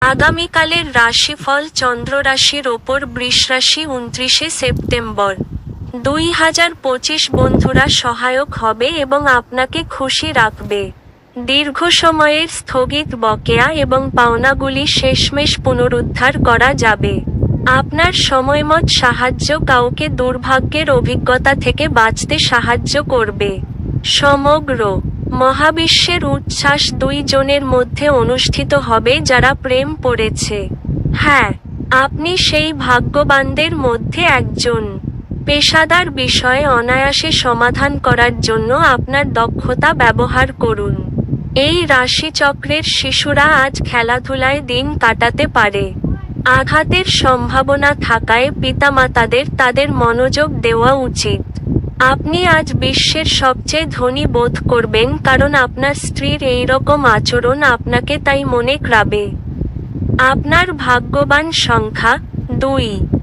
আগামীকালের রাশিফল চন্দ্র রাশির ওপর বৃষ রাশি 29শে সেপ্টেম্বর 2025 বন্ধুরা সহায়ক হবে এবং আপনাকে খুশি রাখবে। দীর্ঘ সময়ের স্থগিত বকেয়া এবং পাওনাগুলি শেষমেশ পুনরুদ্ধার করা যাবে। আপনার সময়মত সাহায্য কাউকে দুর্ভাগ্যের অভিজ্ঞতা থেকে বাঁচতে সাহায্য করবে। সমগ্র মহাবিশ্বের উচ্ছ্বাস দুই জনের মধ্যে অনুষ্ঠিত হবে যারা প্রেম পড়েছে। হ্যাঁ, আপনি সেই ভাগ্যবানদের মধ্যে একজন। পেশাদার বিষয়ে অনায়াসে সমাধান করার জন্য আপনার দক্ষতা ব্যবহার করুন। এই রাশিচক্রের শিশুরা আজ খেলাধুলায় দিন কাটাতে পারে। আঘাতের সম্ভাবনা থাকায় পিতামাতাদের তাদের মনোযোগ দেওয়া উচিত। আপনি আজ বিশ্বের সবচেয়ে ধনী বোধ করবেন কারণ আপনার স্ত্রীর এইরকম আচরণ আপনাকে তাই মনে রাখবে। আপনার ভাগ্যবান সংখ্যা 2।